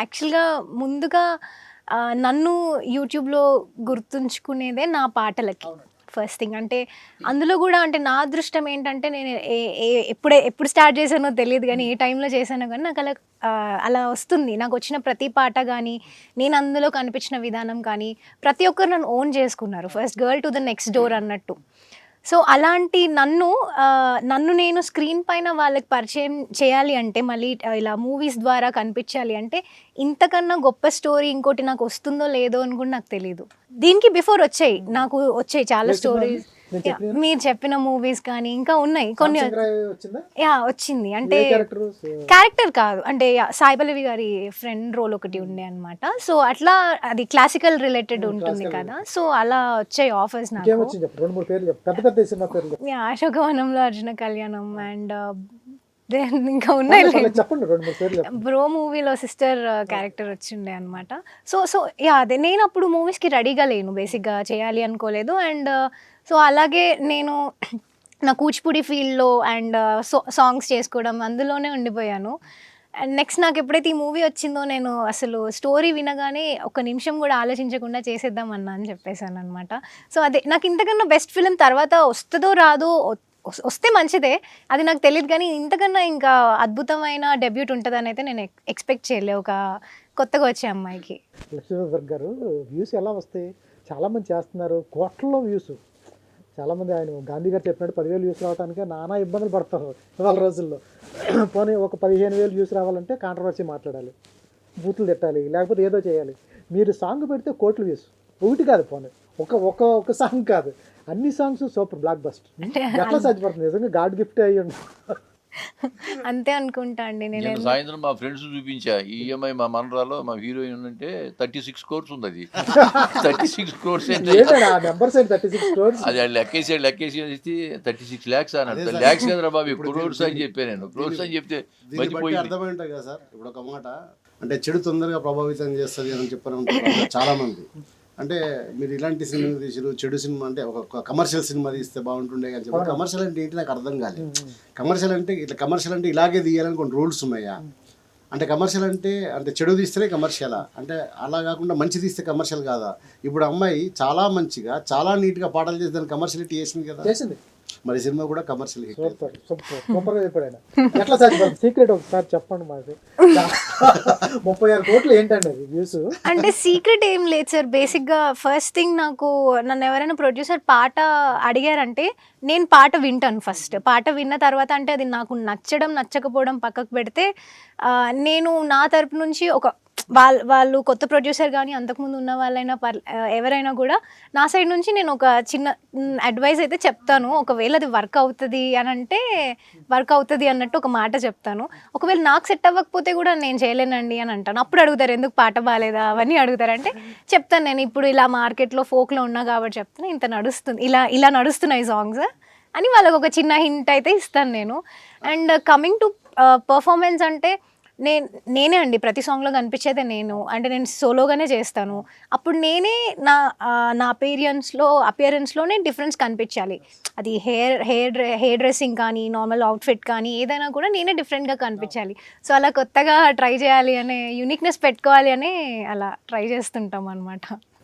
యాక్చువల్‌గా ముందుగా నన్ను యూట్యూబ్‌లో గుర్తుంచుకునేదే నా పాటలకి. ఫస్ట్ థింగ్ అంటే అందులో గూడా అంటే నా అదృష్టం ఏంటంటే నేను ఏ ఏ ఎప్పుడు స్టార్ట్ చేశానో తెలీదు గానీ, ఏ టైంలో చేశానో గానీ నాకలా అలా వస్తుంది. నాకొచ్చిన ప్రతి పాట గానీ, నేను అందులో కనిపించిన విధానం కానీ, ప్రతి ఒక్కరు నన్ను ఓన్ చేసుకున్నారు. First girl to the next door అన్నట్టు. సో, అలాంటి నన్ను నేను స్క్రీన్ పైన వాళ్ళకి పరిచయం చేయాలి అంటే మళ్ళీ ఇలా మూవీస్ ద్వారా కనిపించాలి అంటే ఇంతకన్నా గొప్ప స్టోరీ ఇంకోటి నాకు వస్తుందో లేదో అని కూడా నాకు తెలీదు. దీనికి బిఫోర్ వచ్చాయి. నాకు వచ్చాయి చాలా స్టోరీస్. మీరు చెప్పిన మూవీస్ కానీ ఇంకా ఉన్నాయి కొన్ని. వచ్చింది అంటే క్యారెక్టర్ కాదు అంటే సాయి పల్లవి గారి ఫ్రెండ్ రోల్ ఒకటి ఉండే అనమాట. సో అట్లా అది క్లాసికల్ రిలేటెడ్ ఉంటుంది కదా. సో అలా వచ్చాయి ఆఫర్స్ నాకు. అశోకవనంలో అర్జున కళ్యాణం అండ్ ఇంకా ఉన్నాయి. బ్రో మూవీలో సిస్టర్ క్యారెక్టర్ వచ్చిండే అనమాట. సో అదే నేను అప్పుడు మూవీస్కి రెడీగా లేను, బేసిక్గా చేయాలి అనుకోలేదు. అండ్ సో అలాగే నేను నా కూచిపూడి ఫీల్డ్లో అండ్ సాంగ్స్ చేసుకోవడం అందులోనే ఉండిపోయాను. అండ్ నెక్స్ట్ నాకు ఎప్పుడైతే ఈ మూవీ వచ్చిందో నేను అసలు స్టోరీ వినగానే ఒక నిమిషం కూడా ఆలోచించకుండా చేసేద్దామన్నా అని చెప్పేశాను అనమాట. సో అదే నాకు ఇంతకన్నా బెస్ట్ ఫిలిం తర్వాత వస్తుందో రాదో, వస్తే మంచిదే, అది నాకు తెలియదు. కానీ ఇంతకన్నా ఇంకా అద్భుతమైన డెబ్యూట్ ఉంటుందని అయితే నేను ఎక్స్పెక్ట్ చేయలే ఒక కొత్తగా వచ్చే అమ్మాయికి. లక్ష్మీధర్ గారు వ్యూస్ ఎలా వస్తాయి? చాలామంది చేస్తున్నారు, కోట్లలో వ్యూస్. చాలామంది ఆయన గాంధీ గారు చెప్పినట్టు 10,000 వ్యూస్ రావడానికే నానా ఇబ్బందులు పడతారు వాళ్ళ రోజుల్లో. పోనీ ఒక 15,000 వ్యూస్ రావాలంటే కాంట్రవర్సీ మాట్లాడాలి, బూతులు తిట్టాలి, లేకపోతే ఏదో చేయాలి. మీరు సాంగ్ పెడితే కోట్ల వ్యూస్. ఒకటి కాదు, పోనీ ఒక సాంగ్ కాదు, అన్ని సాంగ్స్ సూపర్ బ్లాక్ బస్టర్. ఎట్లా సాధ్యపడుతుంది? నిజంగా గాడ్ గిఫ్ట్ అయ్యి ఉండి. అంతే అనుకుంటా అండి. నేను సాయంత్రం మా ఫ్రెండ్స్ చూపించా, ఈఎంఐ మా మనరాలో మా హీరోయిన్ అంటే 36 crores ఉంది. అది 36 crores అది లెక్కేసి 36 lakhs అన్నాడు. ల్యాక్స్ కదా బాబు, క్రోర్స్ అని చెప్పాను నేను. క్రోర్స్ అని చెప్తే అర్థమైంటాయి కదా సార్. ఇప్పుడు ఒక మాట అంటే చెడు తొందరగా ప్రభావితం చేస్తుంది అని చెప్పారు చాలా మంది. అంటే మీరు ఇలాంటి సినిమా తీసారు, చెడు సినిమా అంటే ఒక కమర్షియల్ సినిమా తీస్తే బాగుంటుండే అని చెప్పి. కమర్షియల్ అంటే ఏంటి నాకు అర్థం కాలేదు. కమర్షియల్ అంటే ఇలాగే తీయాలని కొన్ని రూల్స్ ఉన్నాయా? అంటే కమర్షియల్ అంటే చెడు తీస్తేనే కమర్షియలా? అంటే అలా కాకుండా మంచి తీస్తే కమర్షియల్ కాదా? ఇప్పుడు అమ్మాయి చాలా మంచిగా చాలా నీట్గా పాటలు చేసి దాన్ని కమర్షియలిటీ చేసింది కదా. చేసింది. మరి సినిమా కూడా కమర్షియల్ హిట్. సూపర్గా చెప్పాడు ఆయన. ఎట్లా సాధ్యపడుతుంది? సీక్రెట్ ఒకసారి చెప్పండి మాకు. 36 కోట్లు ఏంటండి అది వ్యూస్? అంటే సీక్రెట్ ఏం లేదు సార్. బేసిక్గా ఫస్ట్ థింగ్ నన్ను ఎవరైనా ప్రొడ్యూసర్ పాట అడిగారంటే నేను పాట వింటాను. ఫస్ట్ పాట విన్న తర్వాత అంటే అది నాకు నచ్చడం నచ్చకపోవడం పక్కకు పెడితే నేను నా తరపు నుంచి వాళ్ళు కొత్త ప్రొడ్యూసర్ కానీ అంతకుముందు ఉన్న వాళ్ళైనా ఎవరైనా కూడా నా సైడ్ నుంచి నేను ఒక చిన్న అడ్వైస్ అయితే చెప్తాను. ఒకవేళ అది వర్క్ అవుతుంది అని అంటే వర్క్ అవుతుంది అన్నట్టు ఒక మాట చెప్తాను. ఒకవేళ నాకు సెట్ అవ్వకపోతే కూడా నేను చేయలేనండి అని అంటాను. అప్పుడు అడుగుతారు ఎందుకు పాట బాగాలేదా అవన్నీ అడుగుతారు. అంటే చెప్తాను నేను ఇప్పుడు ఇలా మార్కెట్లో ఫోక్లో ఉన్నా కాబట్టి చెప్తాను, ఇంత నడుస్తుంది, ఇలా నడుస్తున్నాయి సాంగ్స్ అని వాళ్ళకి ఒక చిన్న హింట్ అయితే ఇస్తాను నేను. అండ్ కమింగ్ టు పర్ఫార్మెన్స్ అంటే నేనే అండి ప్రతి సాంగ్లో కనిపించేదే నేను. అంటే నేను సోలోగానే చేస్తాను. అప్పుడు నేనే నా అపియరెన్స్లోనే డిఫరెన్స్ కనిపించాలి. అది హెయిర్ డ్రెస్సింగ్ కానీ నార్మల్ అవుట్ఫిట్ కానీ ఏదైనా కూడా నేనే డిఫరెంట్గా కనిపించాలి. సో అలా కొత్తగా ట్రై చేయాలి అనే యూనిక్నెస్ పెట్టుకోవాలి అని అలా ట్రై చేస్తుంటాం అనమాట.